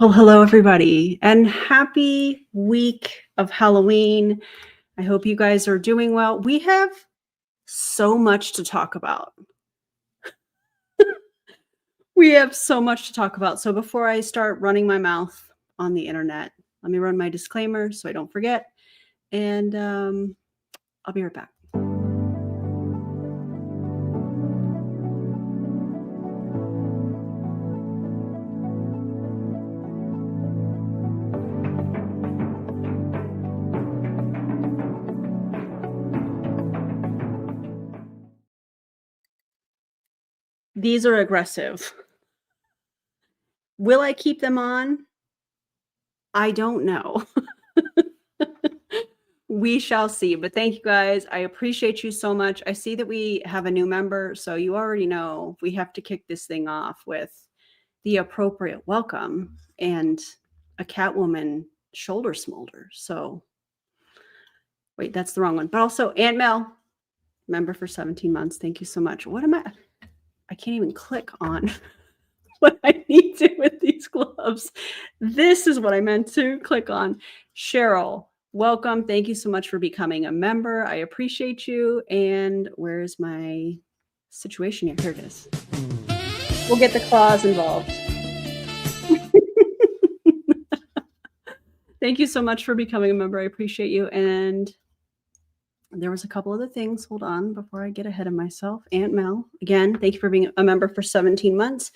Well, hello, everybody, and happy week of Halloween. I hope you guys are doing well. We have so much to talk about. We have so much to talk about. So before I start running my mouth on the internet, let me run my disclaimer so I don't forget. And I'll be right back. These are aggressive. Will I keep them on? I don't know. We shall see. But thank you guys. I appreciate you so much. I see that we have a new member. So you already know we have to kick this thing off with the appropriate welcome and a Catwoman shoulder smolder. So wait, that's the wrong one. But also Aunt Mel, member for 17 months. Thank you so much. What am I? I can't even click on what I need to with these gloves. This is what I meant to click on. Cheryl, welcome. Thank you so much for becoming a member. I appreciate you. And where's my situation here? Here it is. We'll get the claws involved. Thank you so much for becoming a member. I appreciate you. And there was a couple other things. Hold on before I get ahead of myself. Aunt Mel, again, thank you for being a member for 17 months.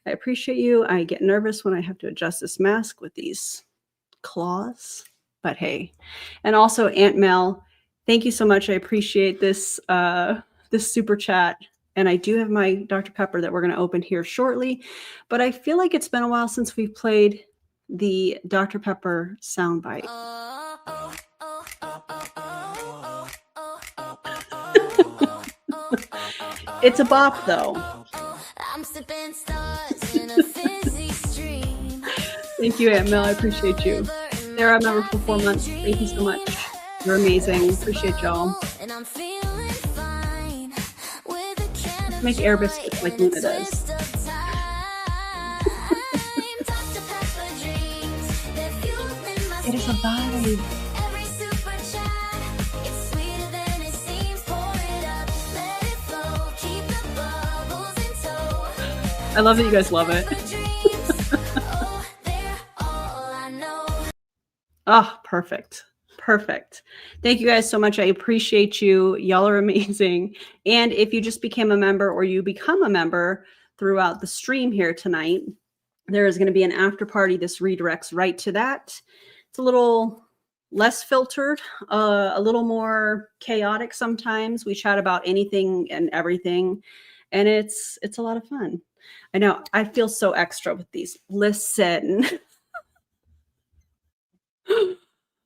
I appreciate you. I get nervous when I have to adjust this mask with these claws, but hey. And also Aunt Mel, thank you so much. I appreciate this this super chat. And I do have my Dr. Pepper that we're going to open here shortly, but I feel like it's been a while since we've played the Dr. Pepper soundbite. It's a bop though. Thank you, Aunt Mel. I appreciate you. Sarah, I'm member for 4 months. Thank you so much. You're amazing. Appreciate y'all. Let's make air biscuits like Luna does. It is a vibe. I love that you guys love it. Oh, perfect. Perfect. Thank you guys so much. I appreciate you. Y'all are amazing. And if you just became a member or you become a member throughout the stream here tonight, there is going to be an after party. This redirects right to that. It's a little less filtered, a little more chaotic sometimes. We chat about anything and everything, and it's a lot of fun. I know. I feel so extra with these. Listen.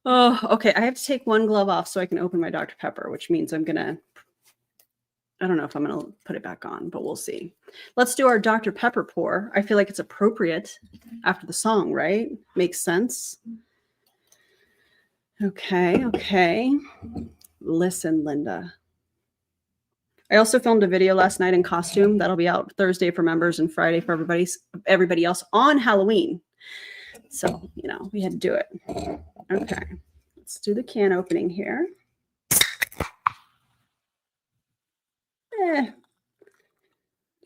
Oh, okay. I have to take one glove off so I can open my Dr. Pepper, which means I don't know if I'm going to put it back on, but we'll see. Let's do our Dr. Pepper pour. I feel like it's appropriate after the song, right? Makes sense. Okay. Listen, Linda. I also filmed a video last night in costume. That'll be out Thursday for members and Friday for everybody else on Halloween. So, we had to do it. Okay. Let's do the can opening here.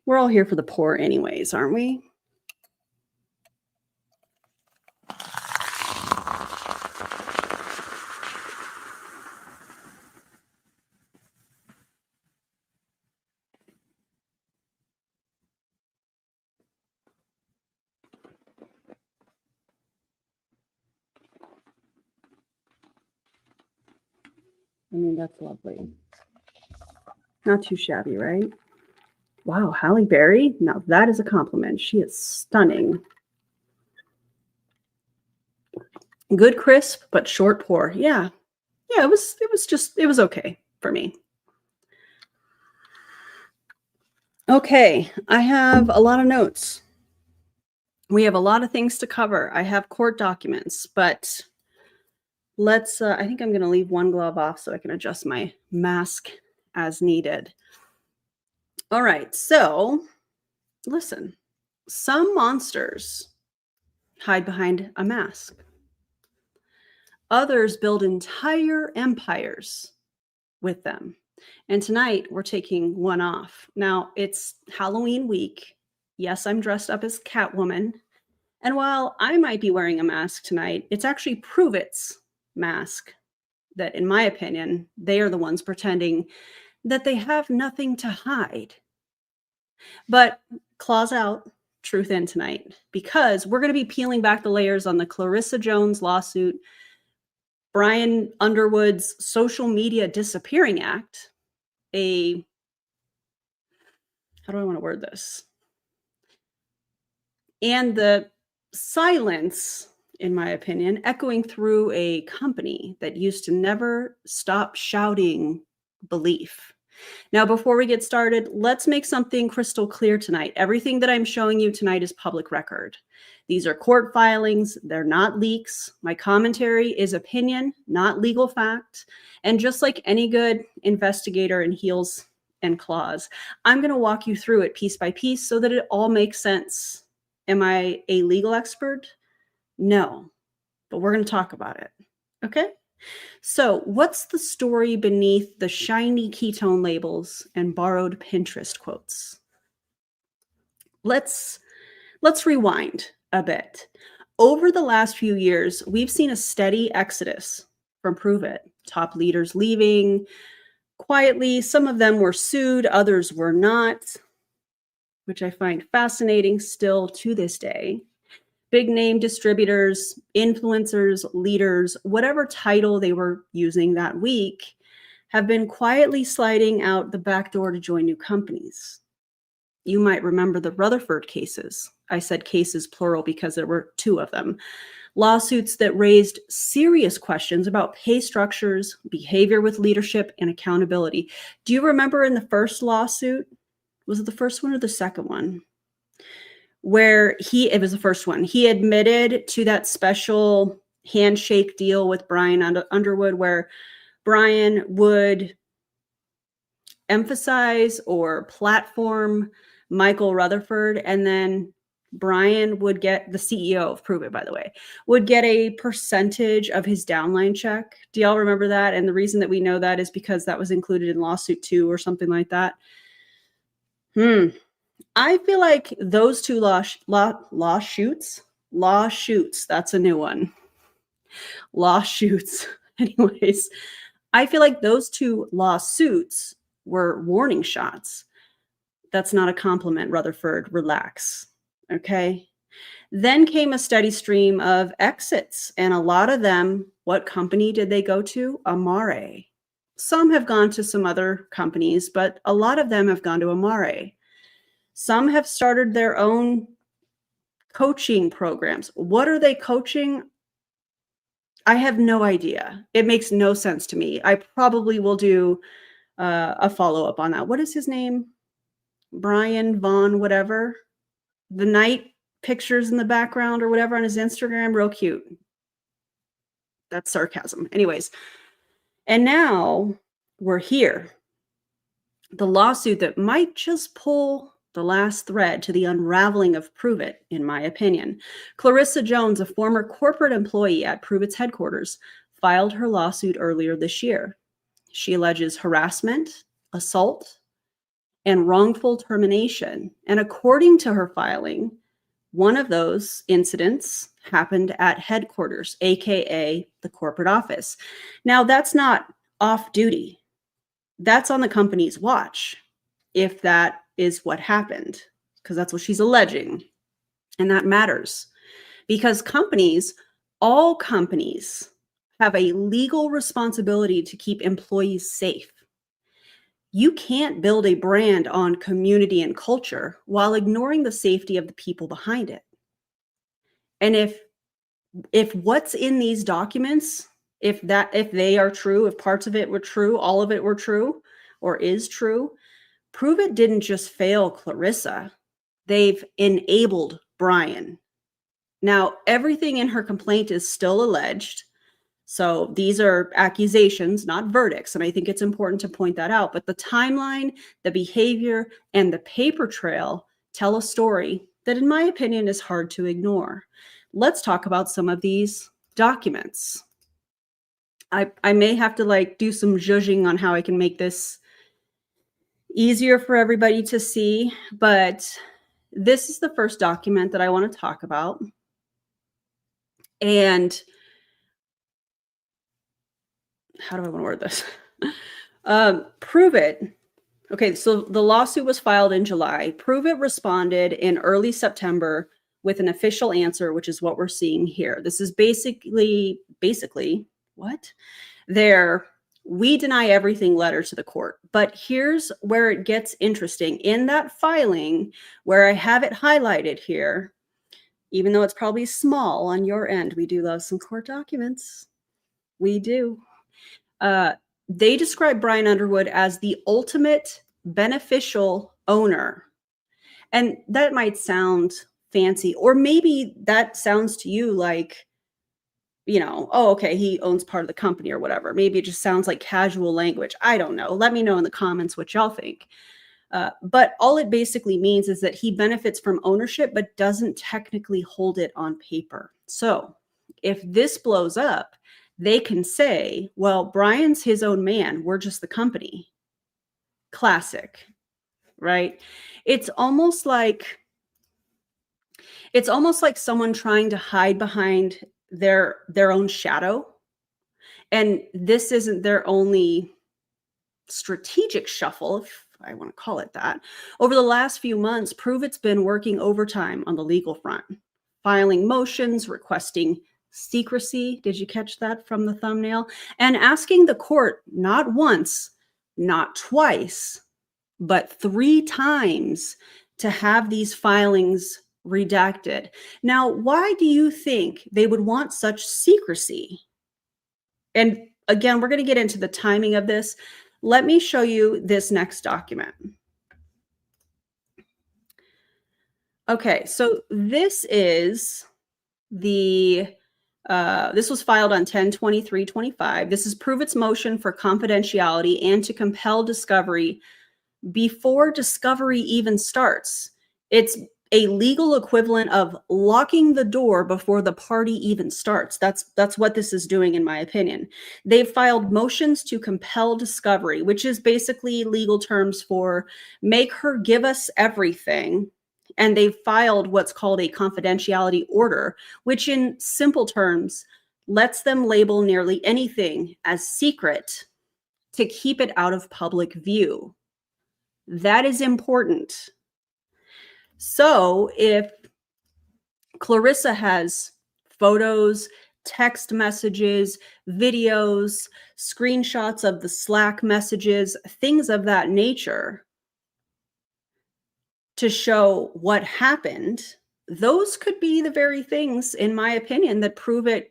We're all here for the pour anyways, aren't we? I mean, that's lovely. Not too shabby, right? Wow, Halle Berry. Now that is a compliment. She is stunning. Good crisp, but short pour. Yeah, it was okay for me. Okay, I have a lot of notes. We have a lot of things to cover. I have court documents, but let's, I think I'm going to leave one glove off so I can adjust my mask as needed. All right, so listen, some monsters hide behind a mask. Others build entire empires with them. And tonight we're taking one off. Now it's Halloween week. Yes, I'm dressed up as Catwoman. And while I might be wearing a mask tonight, it's actually Pruvit's mask that, in my opinion, they are the ones pretending that they have nothing to hide. But claws out, truth in tonight, because we're going to be peeling back the layers on the Clarissa Jones lawsuit, Brian Underwood's social media disappearing act, how do I want to word this? And the silence, in my opinion, echoing through a company that used to never stop shouting belief. Now, before we get started, let's make something crystal clear tonight. Everything that I'm showing you tonight is public record. These are court filings. They're not leaks. My commentary is opinion, not legal fact. And just like any good investigator in heels and claws, I'm going to walk you through it piece by piece so that it all makes sense. Am I a legal expert? No, but we're going to talk about it. Okay? So, what's the story beneath the shiny ketone labels and borrowed Pinterest quotes? Let's rewind a bit. Over the last few years, we've seen a steady exodus from Pruvit. Top leaders leaving quietly. Some of them were sued, others were not, which I find fascinating still to this day. Big name distributors, influencers, leaders, whatever title they were using that week, have been quietly sliding out the back door to join new companies. You might remember the Rutherford cases. I said cases plural because there were two of them. Lawsuits that raised serious questions about pay structures, behavior with leadership, and accountability. Do you remember in the first lawsuit? Was it the first one or the second one? Where it was the first one. He admitted to that special handshake deal with Brian Underwood, where Brian would emphasize or platform Michael Rutherford, and then Brian would get, the CEO of Pruvit, by the way, would get a percentage of his downline check. Do y'all remember that? And the reason that we know that is because that was included in lawsuit 2 or something like that. I feel like those two lawsuits, that's a new one. Lawsuits. Anyways, I feel like those two lawsuits were warning shots. That's not a compliment, Rutherford. Relax. Okay. Then came a steady stream of exits, and a lot of them, what company did they go to? Amare. Some have gone to some other companies, but a lot of them have gone to Amare. Some have started their own coaching programs. What are they coaching? I have no idea. It makes no sense to me. I probably will do a follow-up on that. What is his name? Brian Vaughn, whatever. The night pictures in the background or whatever on his Instagram, real cute. That's sarcasm. Anyways, and now we're here. The lawsuit that might just pull the last thread to the unraveling of Pruvit, in my opinion. Clarissa Jones, a former corporate employee at Pruvit's headquarters, filed her lawsuit earlier this year. She alleges harassment, assault, and wrongful termination. And according to her filing, one of those incidents happened at headquarters, aka the corporate office. Now, that's not off duty. That's on the company's watch, if that is what happened, because that's what she's alleging. And that matters because all companies have a legal responsibility to keep employees safe. You can't build a brand on community and culture while ignoring the safety of the people behind it. And if what's in these documents, if they are true, if parts of it were true, all of it were true or is true, Pruvit didn't just fail Clarissa. They've enabled Brian. Now, everything in her complaint is still alleged. So these are accusations, not verdicts. And I think it's important to point that out. But the timeline, the behavior, and the paper trail tell a story that, in my opinion, is hard to ignore. let's talk about some of these documents. I may have to like do some zhuzhing on how I can make this easier for everybody to see, but this is the first document that I want to talk about. And how do I want to word this? Pruvit. Okay, so the lawsuit was filed in July. Pruvit responded in early September with an official answer, which is what we're seeing here. This is basically what? We deny everything letter to the court. But here's where it gets interesting. In that filing, where I have it highlighted here, even though it's probably small on your end, we do love some court documents. We do. They describe Brian Underwood as the ultimate beneficial owner. And that might sound fancy, or maybe that sounds to you like, you know, oh, okay, he owns part of the company or whatever. Maybe it just sounds like casual language. I don't know. Let me know in the comments what y'all think. But all it basically means is that he benefits from ownership, but doesn't technically hold it on paper. So if this blows up, they can say, well, Brian's his own man. We're just the company. Classic, right? It's almost like someone trying to hide behind their own shadow. And this isn't their only strategic shuffle, if I want to call it that. Over the last few months, Pruvit's been working overtime on the legal front, filing motions, requesting secrecy. Did you catch that from the thumbnail? And asking the court not once, not twice, but 3 times to have these filings redacted. Now, why do you think they would want such secrecy? And again, we're going to get into the timing of this. Let me show you this next document. Okay, so this is this was filed on 10/23/25. This is Pruvit's motion for confidentiality and to compel discovery before discovery even starts. It's a legal equivalent of locking the door before the party even starts. That's what this is doing, in my opinion. They've filed motions to compel discovery, which is basically legal terms for make her give us everything. And they've filed what's called a confidentiality order, which in simple terms lets them label nearly anything as secret to keep it out of public view. That is important. So if Clarissa has photos, text messages, videos, screenshots of the Slack messages, things of that nature to show what happened, those could be the very things, in my opinion, that Pruvit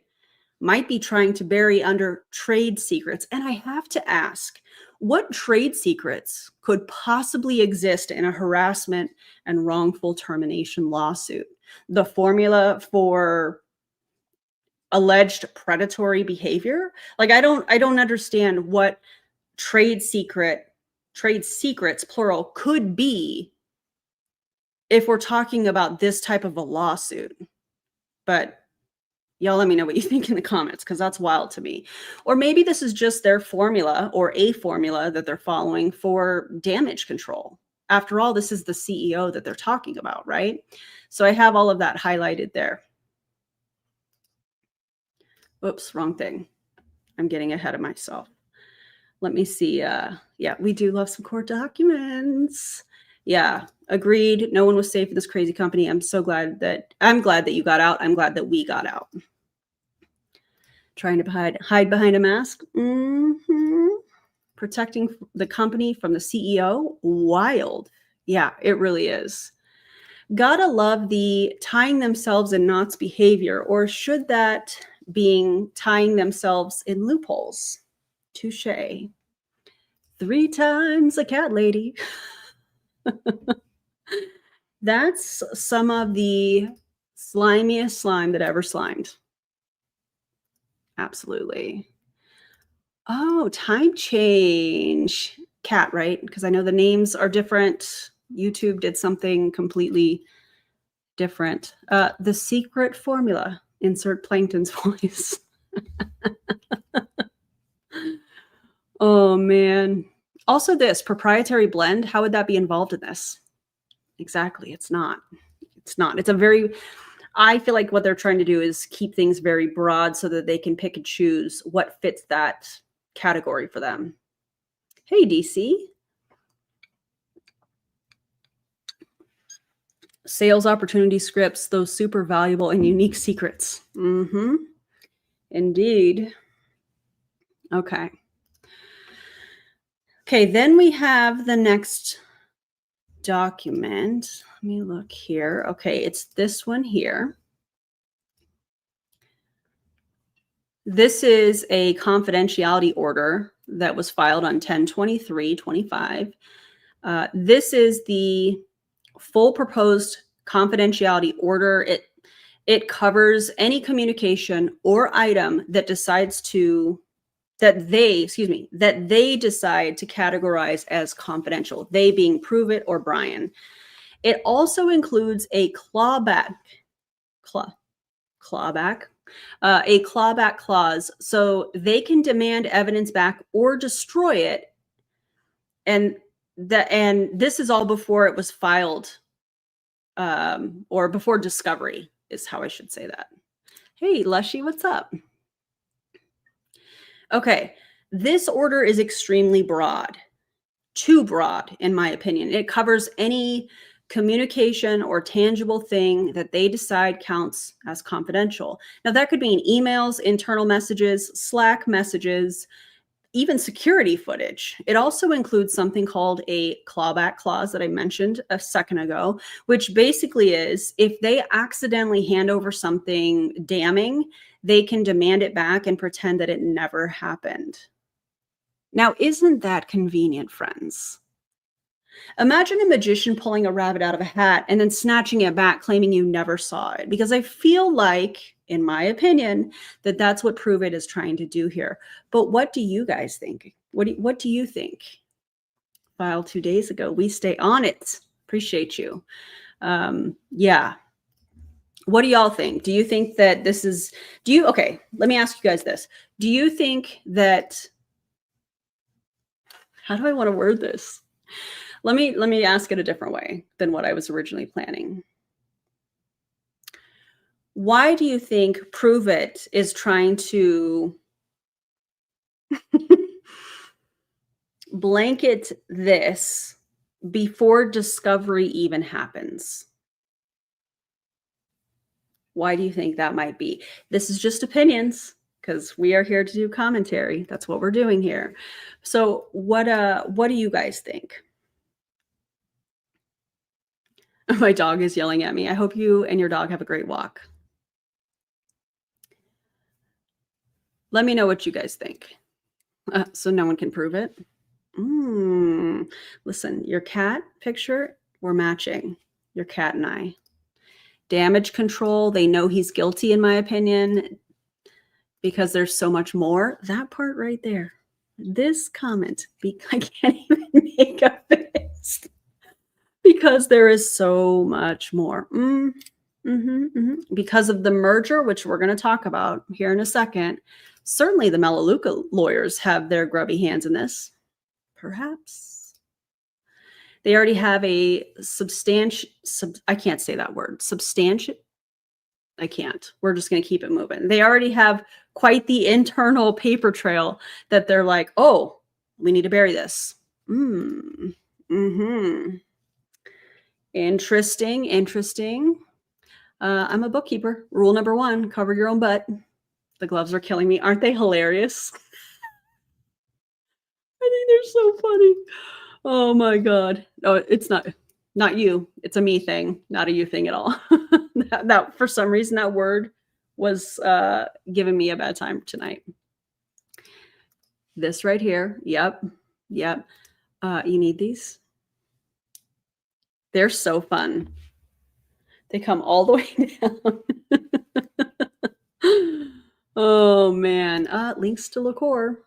might be trying to bury under trade secrets. And I have to ask, what trade secrets could possibly exist in a harassment and wrongful termination lawsuit? The formula for alleged predatory behavior? Like, I don't understand what trade secrets, plural, could be if we're talking about this type of a lawsuit. But y'all let me know what you think in the comments, because that's wild to me. Or maybe this is just their formula, or a formula that they're following for damage control. After all, this is the CEO that they're talking about, right? So I have all of that highlighted there. Oops, wrong thing. I'm getting ahead of myself. Let me see. Yeah, we do love some court documents. Yeah, agreed. No one was safe in this crazy company. I'm glad that you got out. I'm glad that we got out. Trying to hide behind a mask. Protecting the company from the CEO. Wild. Yeah, it really is. Gotta love the tying themselves in knots behavior, or should that being tying themselves in loopholes? Touche. 3 times a cat lady. That's some of the slimiest slime that ever slimed. Absolutely. Oh, time change. Cat, right? Because I know the names are different. YouTube did something completely different. The secret formula. Insert Plankton's voice. Oh, man. Also this, proprietary blend, how would that be involved in this? Exactly, it's not. It's not. It's a very... I feel like what they're trying to do is keep things very broad so that they can pick and choose what fits that category for them. Hey, DC. Sales opportunity scripts, those super valuable and unique secrets. Mm-hmm. Indeed. Okay. Okay, then we have the next document. Let me look here. Okay, it's this one here. This is a confidentiality order that was filed on 10/23/25. This is the full proposed confidentiality order. It covers any communication or item that they decide to categorize as confidential, they being Pruvit or Brian. It also includes a clawback clause, so they can demand evidence back or destroy it. And this is all before it was filed, or before discovery is how I should say that. Hey, Lushy, what's up? Okay, this order is extremely broad, too broad, in my opinion. It covers any communication or tangible thing that they decide counts as confidential. Now, that could mean emails, internal messages, Slack messages, even security footage. It also includes something called a clawback clause that I mentioned a second ago, which basically is if they accidentally hand over something damning, they can demand it back and pretend that it never happened. Now, isn't that convenient, friends? Imagine a magician pulling a rabbit out of a hat and then snatching it back, claiming you never saw it. Because I feel like, in my opinion, that that's what Pruvit is trying to do here. But what do you guys think? What do you think? Filed 2 days ago. We stay on it. Appreciate you. Yeah. What do y'all think? Do you think that this is... Okay, let me ask you guys this. Do you think that... How do I want to word this? Let me ask it a different way than what I was originally planning. Why do you think Pruvit is trying to blanket this before discovery even happens? Why do you think that might be? This is just opinions, because we are here to do commentary. That's what we're doing here. So what do you guys think? My dog is yelling at me. I hope you and your dog have a great walk. Let me know what you guys think. So no one can prove it. Listen, your cat picture, we're matching. Your cat and I. Damage control, they know he's guilty, in my opinion, because there's so much more. That part right there. This comment, I can't even make a fist. Because there is so much more. Because of the merger, which we're going to talk about here in a second, certainly the Melaleuca lawyers have their grubby hands in this. Perhaps. They already have a I can't say that word. I can't. We're just going to keep it moving. They already have quite the internal paper trail that they're like, oh, we need to bury this. Interesting. I'm a bookkeeper. Rule number 1, cover your own butt. The gloves are killing me. Aren't they hilarious? I think they're so funny. Oh my God. Oh, it's not you. It's a me thing, not a you thing at all. that for some reason, that word was giving me a bad time tonight. This right here. Yep. You need these? They're so fun. They come all the way down. Oh man. Links to liqueur.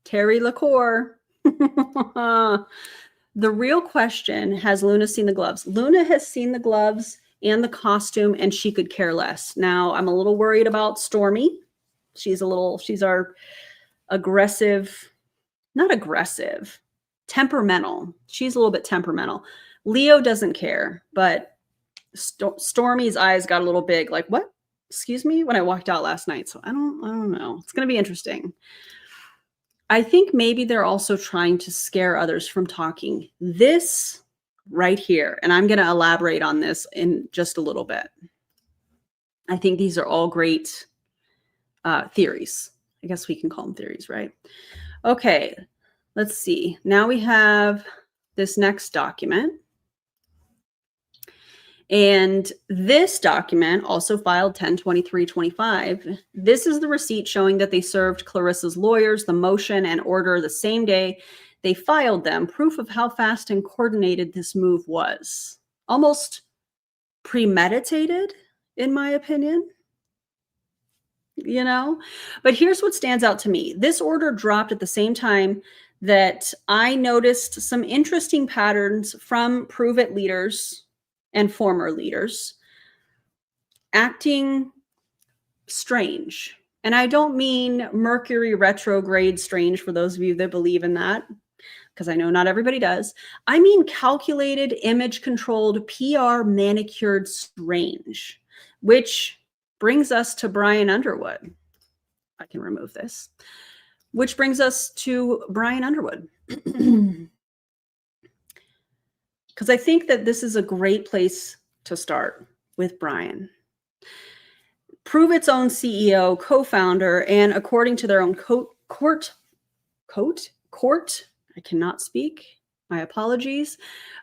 Terry liqueur. The real question, has Luna seen the gloves? Luna has seen the gloves and the costume, and she could care less. Now, I'm a little worried about Stormy. She's our aggressive, not aggressive, temperamental. She's a little bit temperamental. Leo doesn't care, but Stormy's eyes got a little big, like, what? Excuse me? When I walked out last night. So I don't know. It's going to be interesting. I think maybe they're also trying to scare others from talking. This right here, and I'm going to elaborate on this in just a little bit. I think these are all great theories. I guess we can call them theories, right? Okay, let's see. Now we have this next document. And this document, also filed 10/23/25, this is the receipt showing that they served Clarissa's lawyers the motion and order the same day they filed them, proof of how fast and coordinated this move was. Almost premeditated, in my opinion. You know? But here's what stands out to me. This order dropped at the same time that I noticed some interesting patterns from Pruvit leaders and former leaders acting strange. And I don't mean Mercury retrograde strange for those of you that believe in that, because I know not everybody does. I mean calculated, image-controlled, PR manicured strange, which brings us to Brian Underwood. I can remove this. Which brings us to Brian Underwood. Because I think that this is a great place to start with Brian. Pruvit's own CEO, co-founder, and according to their own court, I cannot speak, my apologies.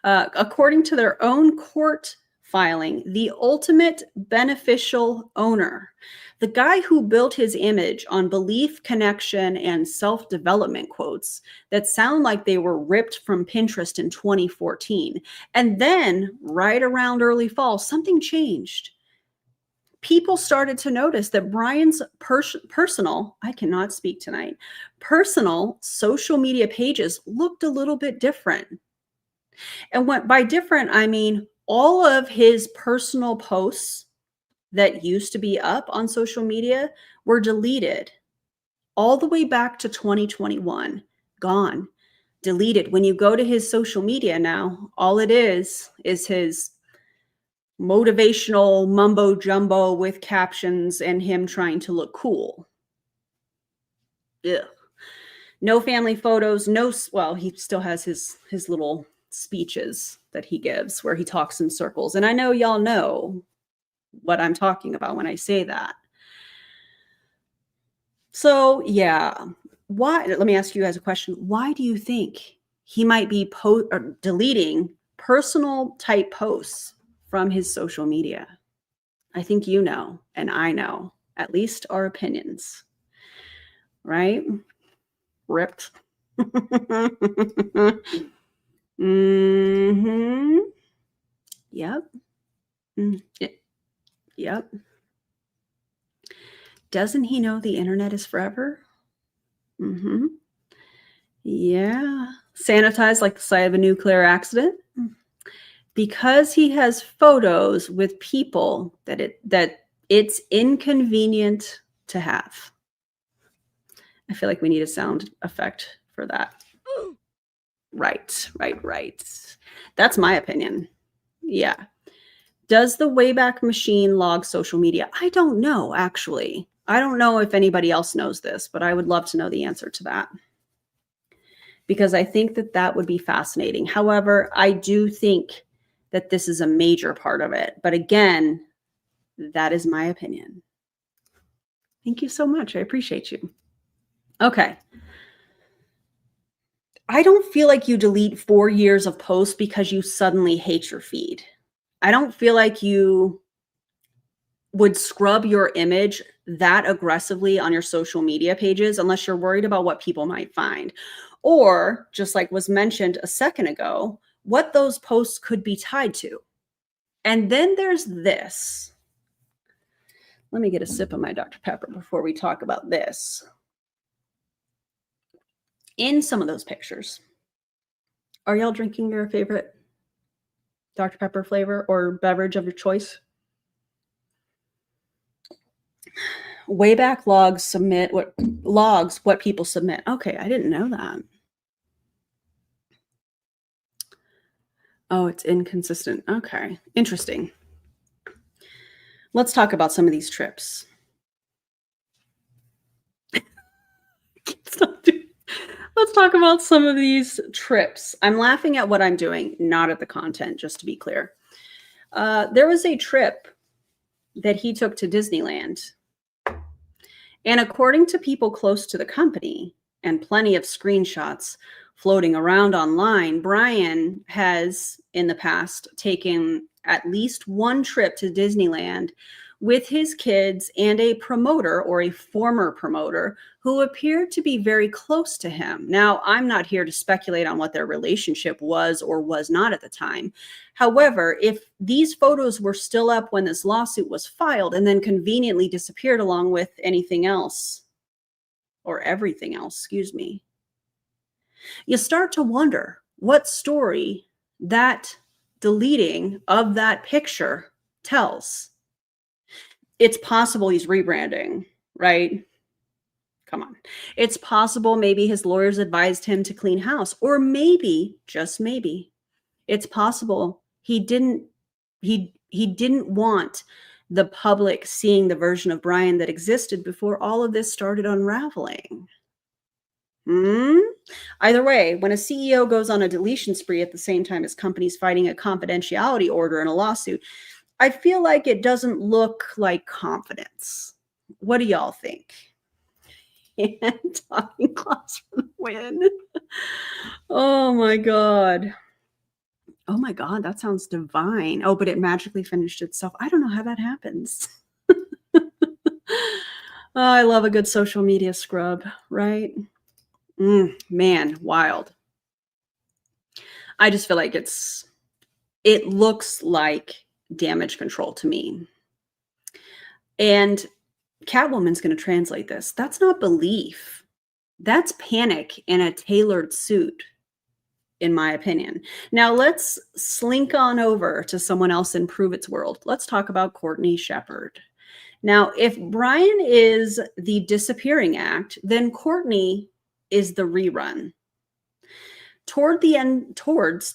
According to their own court filing, the ultimate beneficial owner, the guy who built his image on belief, connection, and self-development quotes that sound like they were ripped from Pinterest in 2014. And then right around early fall, something changed. People started to notice that Brian's personal, I cannot speak tonight, personal social media pages looked a little bit different. And what by different, I mean all of his personal posts that used to be up on social media were deleted all the way back to 2021, gone, deleted. When you go to his social media now, all it is his motivational mumbo jumbo with captions and him trying to look cool. Ugh. No family photos, well, he still has his little speeches that he gives where he talks in circles. And I know y'all know what I'm talking about when I say that. So yeah, why? Let me ask you guys a question. Why do you think he might be deleting personal type posts from his social media? I think you know, and I know, at least our opinions, right? Ripped. Mm-hmm. Yep. Yep. Doesn't he know the internet is forever? Mm-hmm. Yeah. Sanitized like the site of a nuclear accident. Because he has photos with people that it's inconvenient to have. I feel like we need a sound effect for that. Right. That's my opinion. Yeah. Does the Wayback Machine log social media? I don't know, actually. I don't know if anybody else knows this, but I would love to know the answer to that. Because I think that would be fascinating. However, I do think that this is a major part of it. But again, that is my opinion. Thank you so much. I appreciate you. Okay. I don't feel like you delete 4 years of posts because you suddenly hate your feed. I don't feel like you would scrub your image that aggressively on your social media pages unless you're worried about what people might find. Or, just like was mentioned a second ago, what those posts could be tied to. And then there's this. Let me get a sip of my Dr. Pepper before we talk about this. In some of those pictures Are y'all drinking your favorite Dr. Pepper flavor or beverage of your choice? Wayback Logs submit what people submit. Okay, I didn't know that. Oh, it's inconsistent. Okay, interesting. Let's talk about some of these trips. Let's talk about some of these trips. I'm laughing at what I'm doing, not at the content, just to be clear. There was a trip that he took to Disneyland. And according to people close to the company and plenty of screenshots floating around online, Brian has in the past taken at least one trip to Disneyland with his kids and a promoter or a former promoter who appeared to be very close to him. Now, I'm not here to speculate on what their relationship was or was not at the time. However, if these photos were still up when this lawsuit was filed and then conveniently disappeared along with anything else, or everything else, excuse me, you start to wonder what story that deleting of that picture tells. It's possible he's rebranding, right? Come on. It's possible maybe his lawyers advised him to clean house, or maybe, just maybe, it's possible he didn't want the public seeing the version of Brian that existed before all of this started unraveling. Either way, when a CEO goes on a deletion spree at the same time as companies fighting a confidentiality order in a lawsuit, I feel like it doesn't look like confidence. What do y'all think? And talking class for the win. Oh my God. Oh my God, that sounds divine. Oh, but it magically finished itself. I don't know how that happens. Oh, I love a good social media scrub, right? Man, wild. I just feel like it looks like damage control to me. And Catwoman's going to translate this. That's not belief. That's panic in a tailored suit, in my opinion. Now let's slink on over to someone else in Pruvit's world. Let's talk about Courtney Shepard. Now, if Brian is the disappearing act, then Courtney is the rerun. Toward the end, towards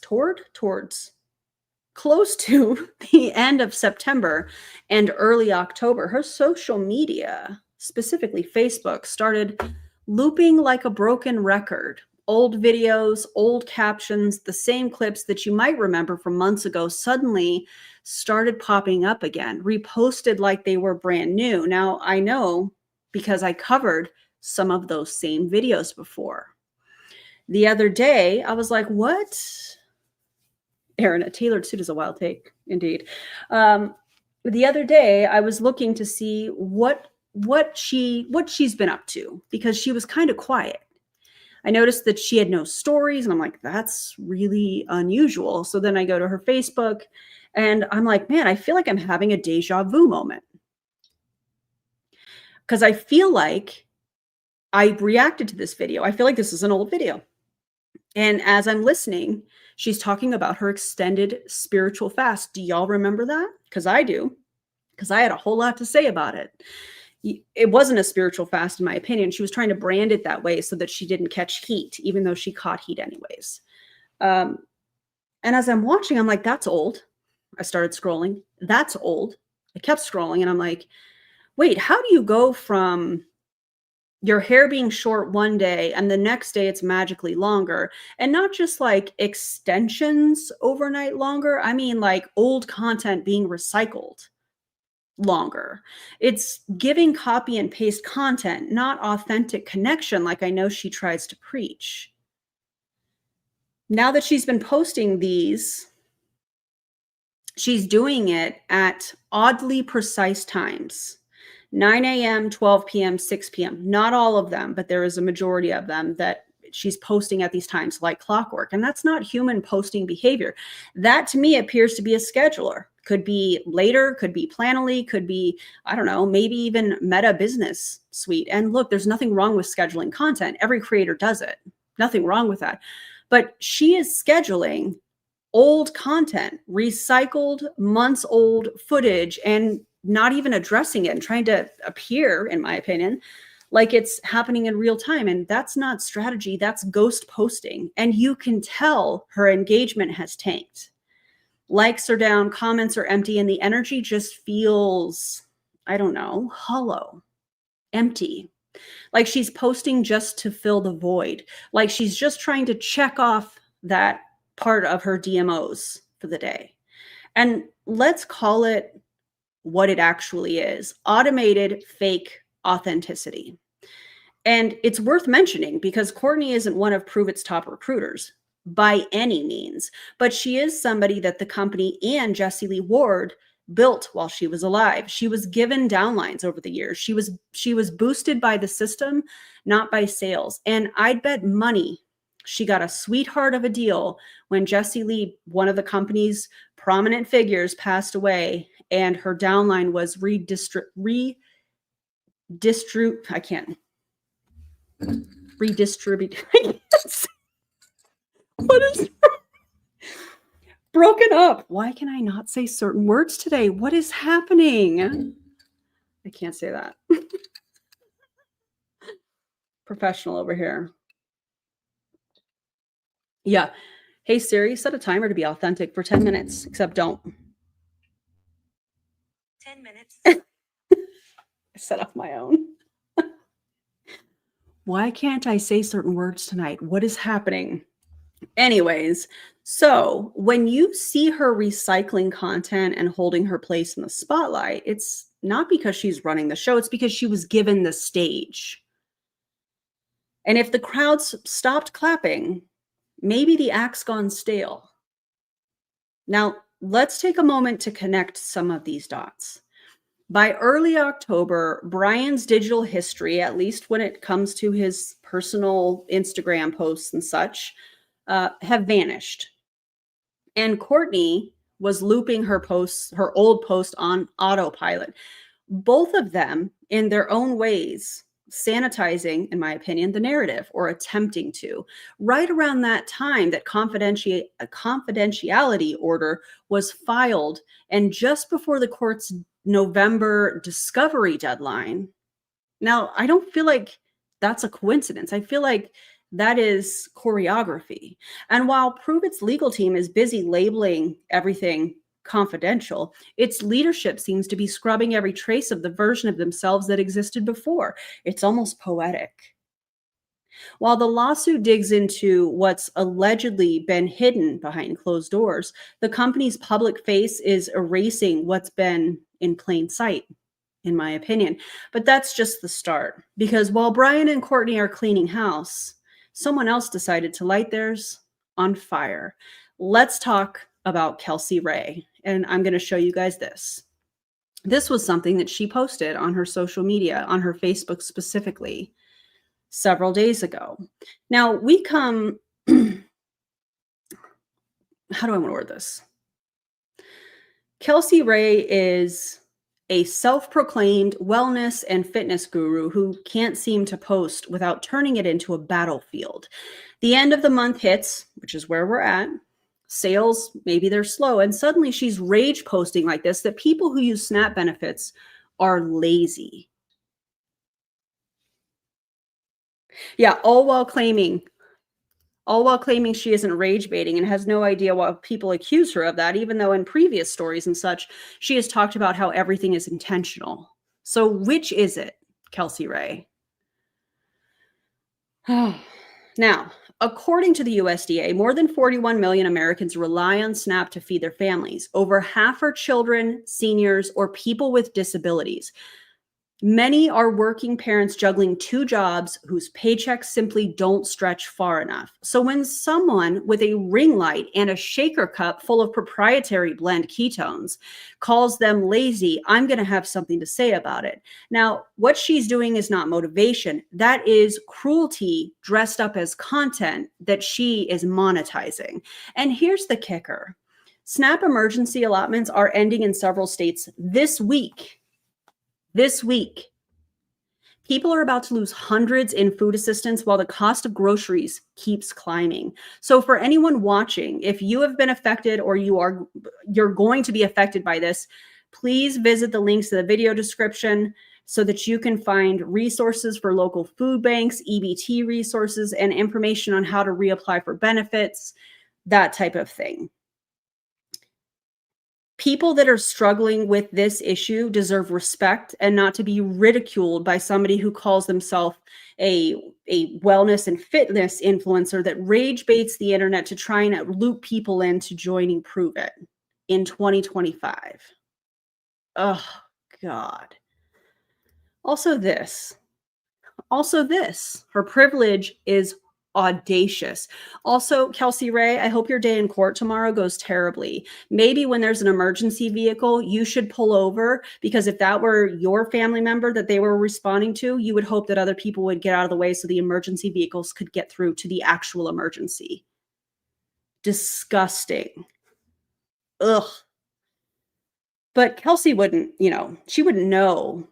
close to the end of September and early October, her social media, specifically Facebook, started looping like a broken record. Old videos, old captions, the same clips that you might remember from months ago suddenly started popping up again, reposted like they were brand new. Now, I know because I covered some of those same videos before. The other day, I was like, what? Erin, a tailored suit is a wild take, indeed. The other day, I was looking to see what she's been up to because she was kind of quiet. I noticed that she had no stories, and I'm like, that's really unusual. So then I go to her Facebook, and I'm like, man, I feel like I'm having a deja vu moment because I feel like I reacted to this video. I feel like this is an old video. And as I'm listening, she's talking about her extended spiritual fast. Do y'all remember that? Because I do, because I had a whole lot to say about it. It wasn't a spiritual fast, in my opinion. She was trying to brand it that way so that she didn't catch heat, even though she caught heat anyways. And as I'm watching, I'm like, that's old. I started scrolling. That's old. I kept scrolling, and I'm like, wait, how do you go from your hair being short one day and the next day it's magically longer, and not just like extensions overnight longer? I mean, like old content being recycled longer. It's giving copy and paste content, not authentic connection like I know she tries to preach. Now that she's been posting these, she's doing it at oddly precise times. 9 a.m., 12 p.m., 6 p.m. Not all of them, but there is a majority of them that she's posting at these times like clockwork. And that's not human posting behavior. That to me appears to be a scheduler. Could be later, could be Planoly, could be, I don't know, maybe even Meta Business Suite. And look, there's nothing wrong with scheduling content. Every creator does it. Nothing wrong with that. but she is scheduling old content, recycled months old footage, and not even addressing it and trying to appear, in my opinion, like it's happening in real time. And that's not strategy, that's ghost posting. And you can tell her engagement has tanked. Likes are down, comments are empty, and the energy just feels, I don't know, hollow, empty. Like she's posting just to fill the void. Like she's just trying to check off that part of her DMOs for the day. And let's call it what it actually is: automated fake authenticity. And it's worth mentioning because Courtney isn't one of Pruvit's top recruiters by any means, but she is somebody that the company and Jessie Lee Ward built while she was alive. She was given downlines over the years. She was boosted by the system, not by sales. And I'd bet money she got a sweetheart of a deal when Jessie Lee, one of the company's prominent figures, passed away, and her downline was redistributed. What is broken up? Why can I not say certain words today? What is happening? I can't say that. Professional over here. Yeah. Hey Siri, set a timer to be authentic for 10 minutes, except don't. 10 minutes. I set up my own. Why can't I say certain words tonight? What is happening? Anyways, so when you see her recycling content and holding her place in the spotlight, it's not because she's running the show, it's because she was given the stage. And if the crowds stopped clapping, maybe the act's gone stale. Now, let's take a moment to connect some of these dots. By early October, Brian's digital history, at least when it comes to his personal Instagram posts and such, have vanished. And Courtney was looping her posts, her old post, on autopilot. Both of them, in their own ways, sanitizing, in my opinion, the narrative, or attempting to. Right around that time that a confidentiality order was filed, and just before the court's November discovery deadline. Now, I don't feel like that's a coincidence. I feel like that is choreography. And while Pruvit's legal team is busy labeling everything confidential, its leadership seems to be scrubbing every trace of the version of themselves that existed before. It's almost poetic. While the lawsuit digs into what's allegedly been hidden behind closed doors, the company's public face is erasing what's been in plain sight, in my opinion. But that's just the start, because while Brian and Courtney are cleaning house, someone else decided to light theirs on fire. Let's talk about Kelsey Ray, and I'm going to show you guys this. This was something that she posted on her social media, on her Facebook specifically, several days ago. Now, we come, how do I want to word this? Kelsey Ray is a self-proclaimed wellness and fitness guru who can't seem to post without turning it into a battlefield. The end of the month hits, which is where we're at. Sales, maybe they're slow, and suddenly she's rage posting like this that people who use SNAP benefits are lazy. Yeah, all while claiming she isn't rage baiting and has no idea why people accuse her of that, even though in previous stories and such, she has talked about how everything is intentional. So which is it, Kelsey Ray? Now, according to the USDA, more than 41 million Americans rely on SNAP to feed their families. Over half are children, seniors, or people with disabilities. Many are working parents juggling two jobs whose paychecks simply don't stretch far enough. So when someone with a ring light and a shaker cup full of proprietary blend ketones calls them lazy, I'm going to have something to say about it. Now, what she's doing is not motivation. That is cruelty dressed up as content that she is monetizing. And here's the kicker. SNAP emergency allotments are ending in several states this week. People are about to lose hundreds in food assistance while the cost of groceries keeps climbing. So for anyone watching, if you have been affected or you're going to be affected by this, please visit the links in the video description so that you can find resources for local food banks, EBT resources, and information on how to reapply for benefits, that type of thing. People that are struggling with this issue deserve respect and not to be ridiculed by somebody who calls themselves a wellness and fitness influencer that rage baits the internet to try and loop people into joining Pruvit in 2025. Oh, God. Also this, her privilege is audacious. Also, Kelsey Ray, I hope your day in court tomorrow goes terribly. Maybe when there's an emergency vehicle, you should pull over, because if that were your family member that they were responding to, you would hope that other people would get out of the way so the emergency vehicles could get through to the actual emergency. Disgusting. Ugh. But Kelsey wouldn't, she wouldn't know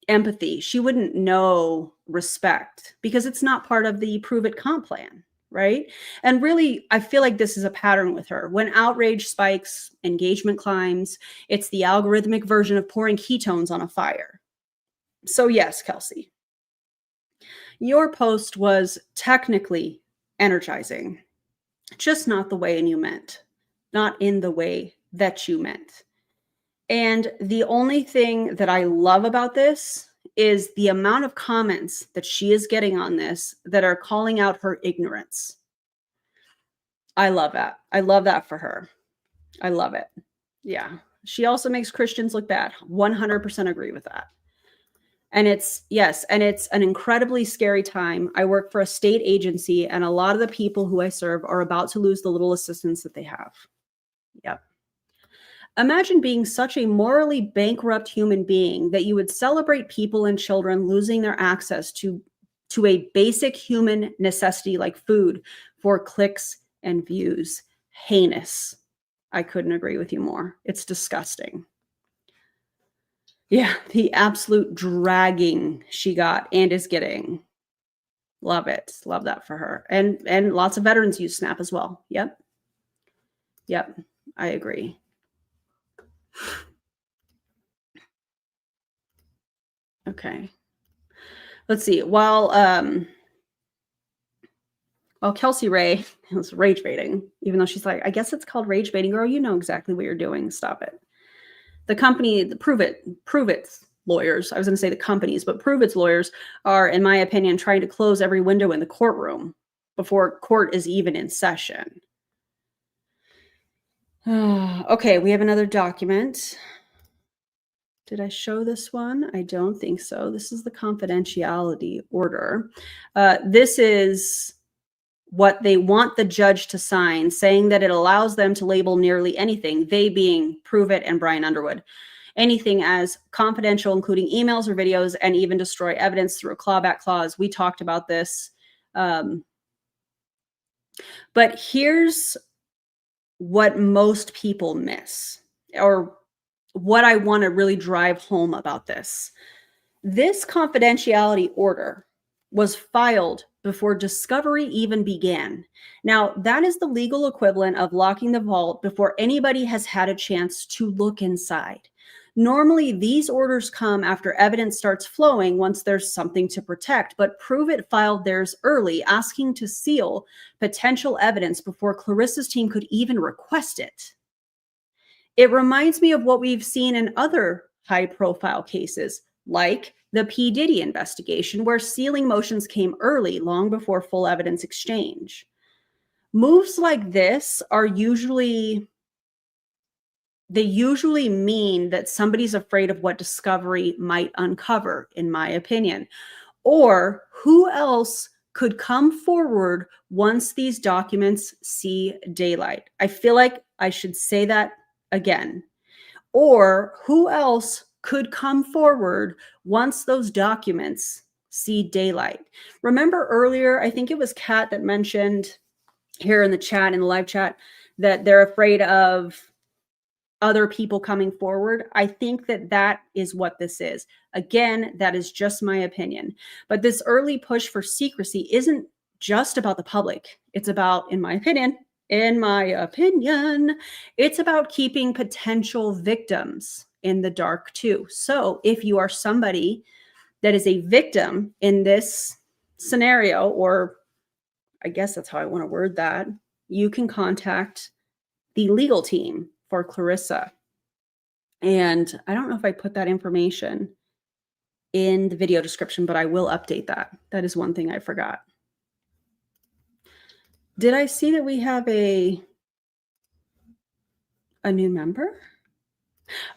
empathy. She wouldn't know respect because it's not part of the Pruvit comp plan, right? And really, I feel like this is a pattern with her. When outrage spikes, engagement climbs. It's the algorithmic version of pouring ketones on a fire. So yes, Kelsey, your post was technically energizing, just not the way you meant, not in the way that you meant. And the only thing that I love about this is the amount of comments that she is getting on this that are calling out her ignorance. I love that. I love that for her. I love it. Yeah. She also makes Christians look bad. 100% agree with that. And it's an incredibly scary time. I work for a state agency, and a lot of the people who I serve are about to lose the little assistance that they have. Yep. Imagine being such a morally bankrupt human being that you would celebrate people and children losing their access to a basic human necessity like food for clicks and views. Heinous. I couldn't agree with you more. It's disgusting. Yeah, the absolute dragging she got and is getting. Love it. Love that for her. And lots of veterans use Snap as well. Yep. I agree. Okay. Let's see. While Kelsey Ray was rage baiting, even though she's like, I guess it's called rage baiting, girl. You know exactly what you're doing. Stop it. The company, the Pruvit's lawyers, I was going to say the companies, but Pruvit's lawyers are, in my opinion, trying to close every window in the courtroom before court is even in session. Okay, we have another document. Did I show this one? I don't think so. This is the confidentiality order. This is what they want the judge to sign, saying that it allows them to label nearly anything, they being Pruvit and Brian Underwood, anything as confidential, including emails or videos, and even destroy evidence through a clawback clause. We talked about this. But here's what most people miss, or what I want to really drive home about this. This confidentiality order was filed before discovery even began. Now, that is the legal equivalent of locking the vault before anybody has had a chance to look inside. Normally, these orders come after evidence starts flowing once there's something to protect, but Pruvit filed theirs early, asking to seal potential evidence before Clarissa's team could even request it. It reminds me of what we've seen in other high-profile cases, like the P. Diddy investigation, where sealing motions came early, long before full evidence exchange. Moves like this are usually mean that somebody's afraid of what discovery might uncover, in my opinion. Or who else could come forward once these documents see daylight? I feel like I should say that again. Or who else could come forward once those documents see daylight? Remember earlier, I think it was Kat that mentioned here in the chat, in the live chat, that they're afraid of other people coming forward. I think that that is what this is. Again, that is just my opinion. But this early push for secrecy isn't just about the public. It's about, in my opinion, it's about keeping potential victims in the dark too. So if you are somebody that is a victim in this scenario, or I guess that's how I want to word that, you can contact the legal team for Clarissa. And I don't know if I put that information in the video description, but I will update that. That is one thing I forgot. Did I see that we have a new member?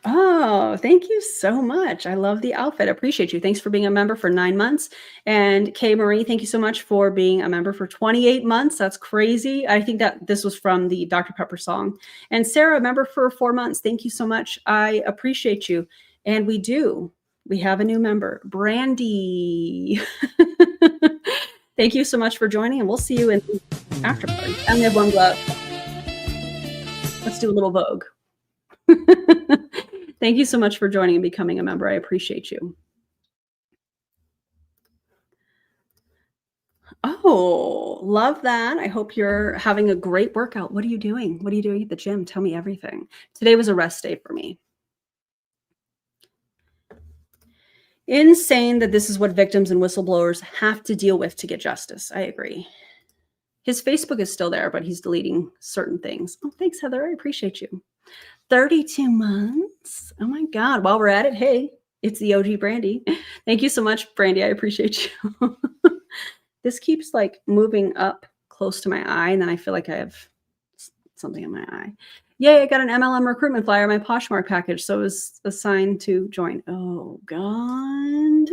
Oh, thank you so much. I love the outfit. Appreciate you. Thanks for being a member for 9 months. And Kay Marie, thank you so much for being a member for 28 months. That's crazy. I think that this was from the Dr. Pepper song. And Sarah, a member for 4 months. Thank you so much. I appreciate you. And we have a new member, Brandy. Thank you so much for joining, and we'll see you in the after party. I only have one glove. Let's do a little Vogue. Thank you so much for joining and becoming a member. I appreciate you. Oh, love that. I hope you're having a great workout. What are you doing? What are you doing at the gym? Tell me everything. Today was a rest day for me. Insane that this is what victims and whistleblowers have to deal with to get justice. I agree. His Facebook is still there, but he's deleting certain things. Oh, thanks, Heather. I appreciate you. 32 months. Oh my God. While we're at it, hey, it's the OG Brandy. Thank you so much, Brandy. I appreciate you. This keeps like moving up close to my eye, and then I feel like I have something in my eye. Yay, I got an MLM recruitment flyer, my Poshmark package, so it was assigned to join. Oh, God.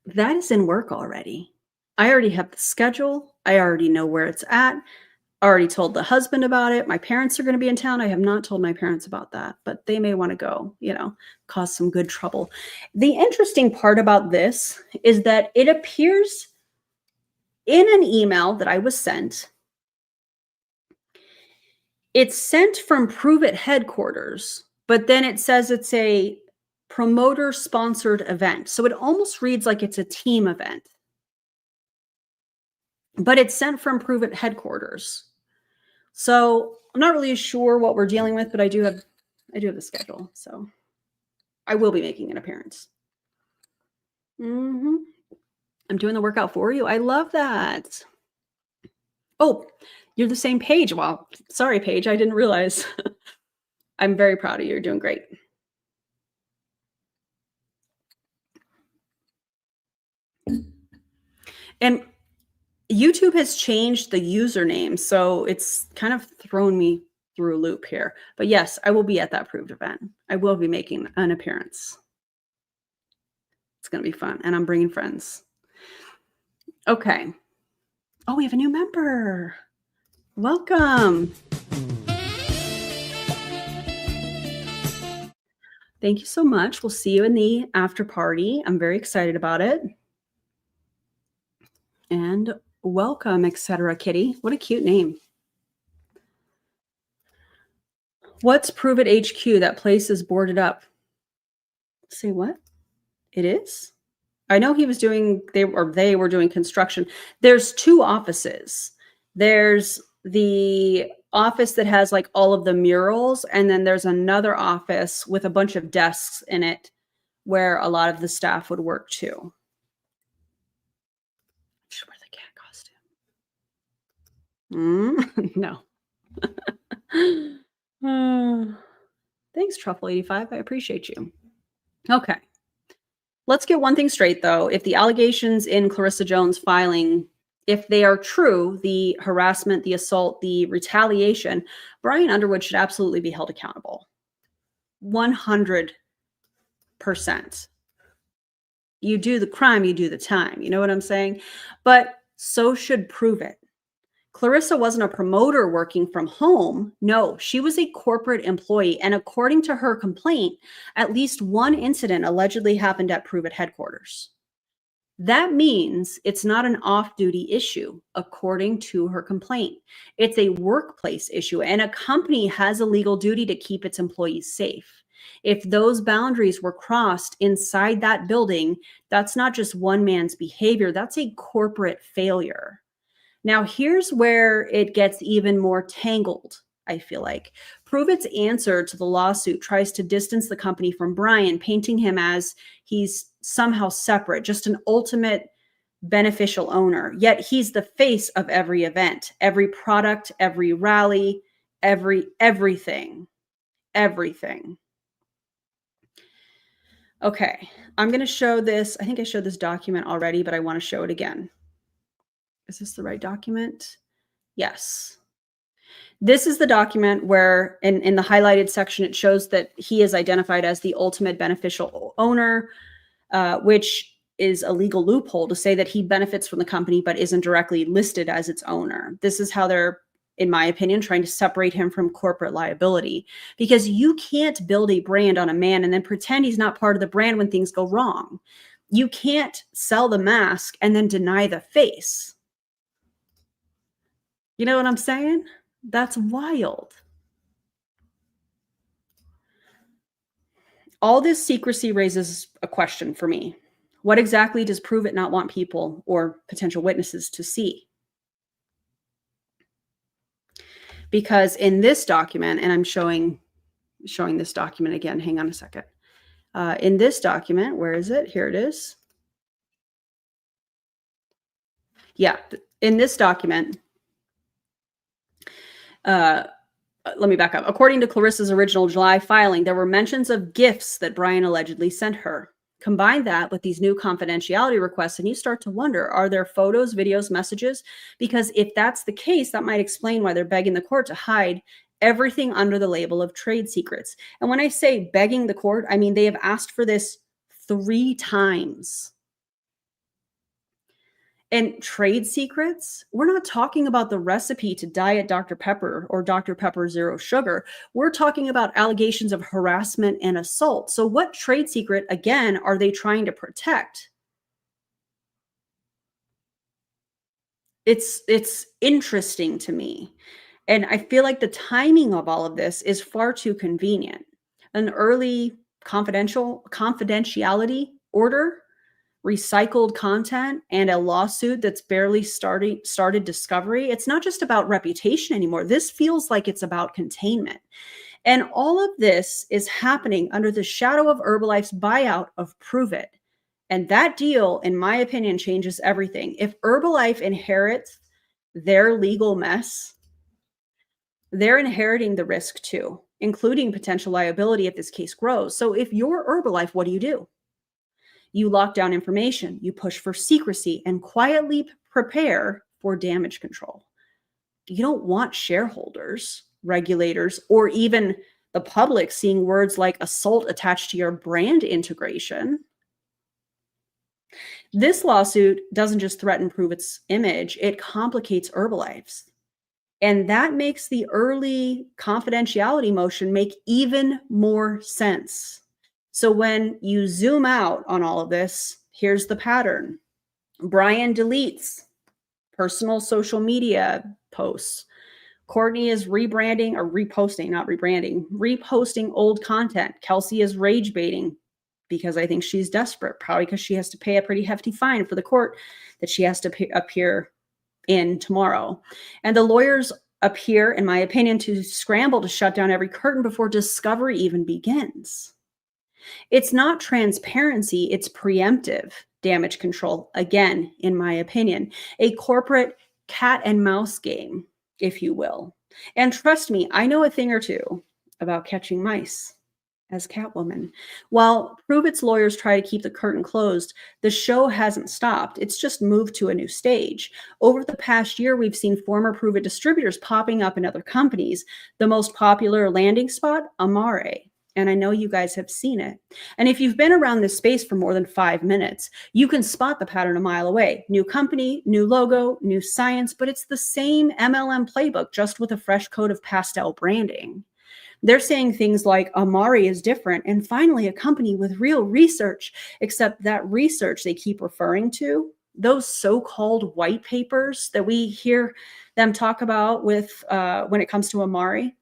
That is in work already. I already have the schedule. I already know where it's at. I already told the husband about it. My parents are going to be in town. I have not told my parents about that, but they may want to go, cause some good trouble. The interesting part about this is that it appears in an email that I was sent. It's sent from Pruvit headquarters, but then it says it's a promoter-sponsored event. So it almost reads like it's a team event. But it's sent from Pruvit headquarters. So I'm not really sure what we're dealing with, but I do have the schedule. So I will be making an appearance. I'm doing the workout for you. I love that. Oh, you're the same Paige. Well, sorry, Paige. I didn't realize. I'm very proud of you. You're doing great. And YouTube has changed the username, so it's kind of thrown me through a loop here. But yes, I will be at that Proved event. I will be making an appearance. It's going to be fun, and I'm bringing friends. Okay. Oh, we have a new member. Welcome. Thank you so much. We'll see you in the after party. I'm very excited about it. And welcome, etc. Kitty. What a cute name. What's Pruvit HQ? That place is boarded up. Say what? It is? I know he was doing, they were doing construction. There's 2 offices. There's the office that has like all of the murals, and then there's another office with a bunch of desks in it where a lot of the staff would work too. I should wear the cat costume. No. Thanks, Truffle85. I appreciate you. Okay. Let's get one thing straight, though. If the allegations in Clarissa Jones' filing, if they are true, the harassment, the assault, the retaliation, Brian Underwood should absolutely be held accountable. 100%. You do the crime, you do the time. You know what I'm saying? But so should Pruvit. Clarissa wasn't a promoter working from home. No, she was a corporate employee. And according to her complaint, at least one incident allegedly happened at Pruvit headquarters. That means it's not an off-duty issue, according to her complaint. It's a workplace issue, and a company has a legal duty to keep its employees safe. If those boundaries were crossed inside that building, that's not just one man's behavior, that's a corporate failure. Now, here's where it gets even more tangled, I feel like. Pruvit's answer to the lawsuit tries to distance the company from Brian, painting him as he's somehow separate, just an ultimate beneficial owner. Yet he's the face of every event, every product, every rally, everything. Okay, I'm going to show this. I think I showed this document already, but I want to show it again. Is this the right document? Yes. This is the document where in the highlighted section, it shows that he is identified as the ultimate beneficial owner, which is a legal loophole to say that he benefits from the company but isn't directly listed as its owner. This is how they're, in my opinion, trying to separate him from corporate liability, because you can't build a brand on a man and then pretend he's not part of the brand when things go wrong. You can't sell the mask and then deny the face. You know what I'm saying? That's wild. All this secrecy raises a question for me. What exactly does Pruvit not want people or potential witnesses to see? Because in this document, and I'm showing this document again, hang on a second. In this document, where is it? Here it is. Yeah, in this document, let me back up. According to Clarissa's original July filing, there were mentions of gifts that Brian allegedly sent her. Combine that with these new confidentiality requests, and you start to wonder, are there photos, videos, messages? Because if that's the case, that might explain why they're begging the court to hide everything under the label of trade secrets. And when I say begging the court, I mean they have asked for this 3 times. And trade secrets, we're not talking about the recipe to Diet Dr. Pepper or Dr. Pepper Zero Sugar. We're talking about allegations of harassment and assault. So what trade secret, again, are they trying to protect? It's interesting to me. And I feel like the timing of all of this is far too convenient. An early confidentiality order, recycled content, and a lawsuit that's barely started discovery. It's not just about reputation anymore. This feels like it's about containment. And all of this is happening under the shadow of Herbalife's buyout of Pruvit. And that deal, in my opinion, changes everything. If Herbalife inherits their legal mess, they're inheriting the risk too, including potential liability if this case grows. So if you're Herbalife, what do? You lock down information, you push for secrecy, and quietly prepare for damage control. You don't want shareholders, regulators, or even the public seeing words like assault attached to your brand integration. This lawsuit doesn't just threaten Pruvit's image, it complicates Herbalife's. And that makes the early confidentiality motion make even more sense. So when you zoom out on all of this, here's the pattern. Brian deletes personal social media posts. Courtney is rebranding or reposting, not rebranding, reposting old content. Kelsey is rage baiting because I think she's desperate, probably because she has to pay a pretty hefty fine for the court that she has to appear in tomorrow. And the lawyers appear, in my opinion, to scramble to shut down every curtain before discovery even begins. It's not transparency, it's preemptive damage control, again, in my opinion, a corporate cat and mouse game, if you will. And trust me, I know a thing or two about catching mice as Catwoman. While Pruvit's lawyers try to keep the curtain closed, the show hasn't stopped. It's just moved to a new stage. Over the past year, we've seen former Pruvit distributors popping up in other companies. The most popular landing spot, Amare. And I know you guys have seen it. And if you've been around this space for more than 5 minutes, you can spot the pattern a mile away. New company, new logo, new science, but it's the same MLM playbook, just with a fresh coat of pastel branding. They're saying things like Amari is different and finally a company with real research, except that research they keep referring to, those so-called white papers that we hear them talk about with when it comes to Amari,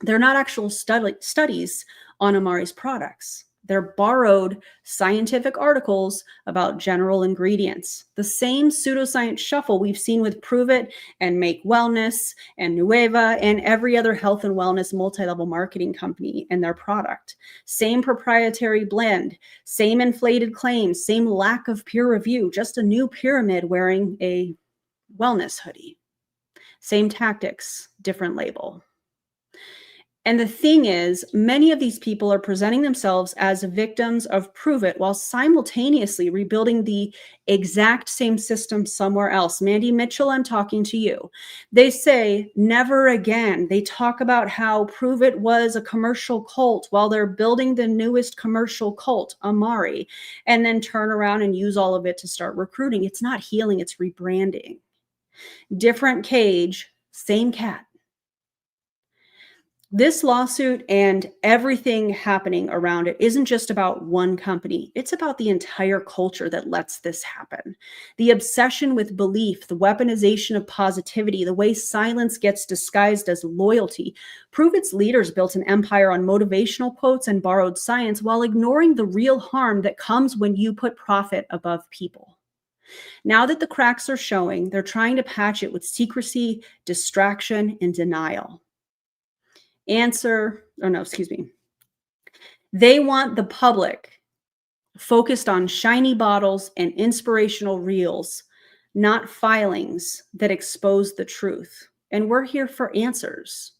they're not actual studies on Amari's products. They're borrowed scientific articles about general ingredients. The same pseudoscience shuffle we've seen with Pruvit and Make Wellness and Nueva and every other health and wellness multi-level marketing company and their product. Same proprietary blend, same inflated claims, same lack of peer review, just a new pyramid wearing a wellness hoodie. Same tactics, different label. And the thing is, many of these people are presenting themselves as victims of Pruvit while simultaneously rebuilding the exact same system somewhere else. Mandy Mitchell, I'm talking to you. They say, never again. They talk about how Pruvit was a commercial cult while they're building the newest commercial cult, Amari, and then turn around and use all of it to start recruiting. It's not healing, it's rebranding. Different cage, same cat. This lawsuit and everything happening around it isn't just about one company. It's about the entire culture that lets this happen. The obsession with belief, the weaponization of positivity, the way silence gets disguised as loyalty. Pruvit's leaders built an empire on motivational quotes and borrowed science while ignoring the real harm that comes when you put profit above people. Now that the cracks are showing, they're trying to patch it with secrecy, distraction, and denial. They want the public focused on shiny bottles and inspirational reels, not filings that expose the truth. And we're here for answers.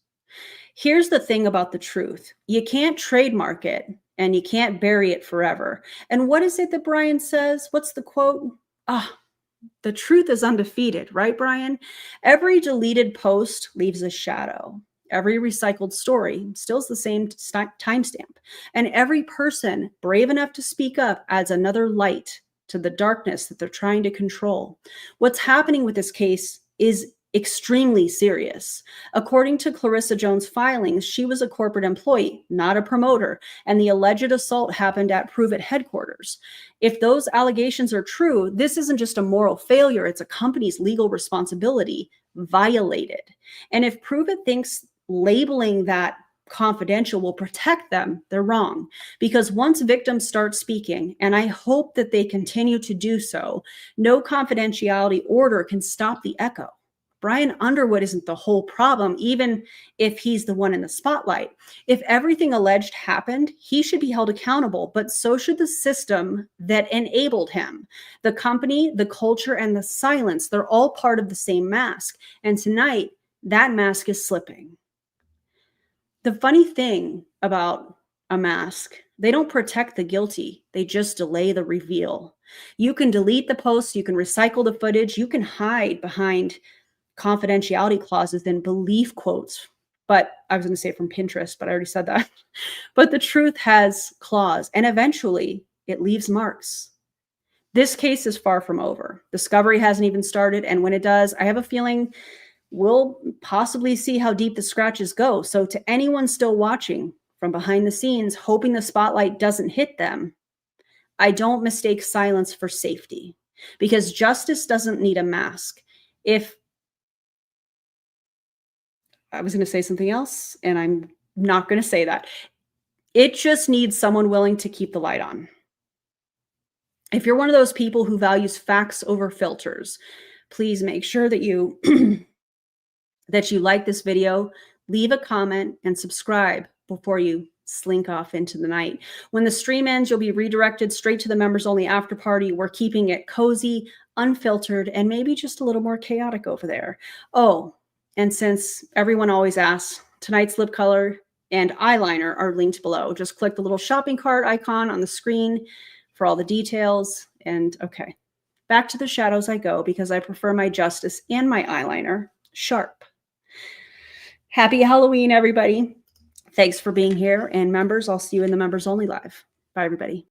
Here's the thing about the truth. You can't trademark it and you can't bury it forever. And what is it that Brian says? What's the quote? The truth is undefeated, right, Brian? Every deleted post leaves a shadow. Every recycled story still's the same timestamp. And every person brave enough to speak up adds another light to the darkness that they're trying to control. What's happening with this case is extremely serious. According to Clarissa Jones' filings, she was a corporate employee, not a promoter, and the alleged assault happened at Pruvit headquarters. If those allegations are true, this isn't just a moral failure, it's a company's legal responsibility violated. And if Pruvit thinks labeling that confidential will protect them, they're wrong. Because once victims start speaking, and I hope that they continue to do so, no confidentiality order can stop the echo. Brian Underwood isn't the whole problem, even if he's the one in the spotlight. If everything alleged happened, he should be held accountable, but so should the system that enabled him. The company, the culture, and the silence, they're all part of the same mask. And tonight, that mask is slipping. The funny thing about a mask, they don't protect the guilty. They just delay the reveal. You can delete the posts, you can recycle the footage, you can hide behind confidentiality clauses and belief quotes. But I was going to say from Pinterest, but I already said that. But the truth has claws, and eventually it leaves marks. This case is far from over. Discovery hasn't even started, and when it does, I have a feeling we'll possibly see how deep the scratches go. So to anyone still watching from behind the scenes, hoping the spotlight doesn't hit them, I don't mistake silence for safety, because justice doesn't need a mask. If I was going to say something else, and I'm not going to say that. It just needs someone willing to keep the light on. If you're one of those people who values facts over filters, please make sure that you that you like this video, leave a comment, and subscribe before you slink off into the night. When the stream ends, you'll be redirected straight to the members only after party. We're keeping it cozy, unfiltered, and maybe just a little more chaotic over there. Oh, and since everyone always asks, tonight's lip color and eyeliner are linked below. Just click the little shopping cart icon on the screen for all the details. And okay, back to the shadows I go, because I prefer my justice and my eyeliner sharp. Happy Halloween, everybody. Thanks for being here. And members, I'll see you in the members only live. Bye, everybody.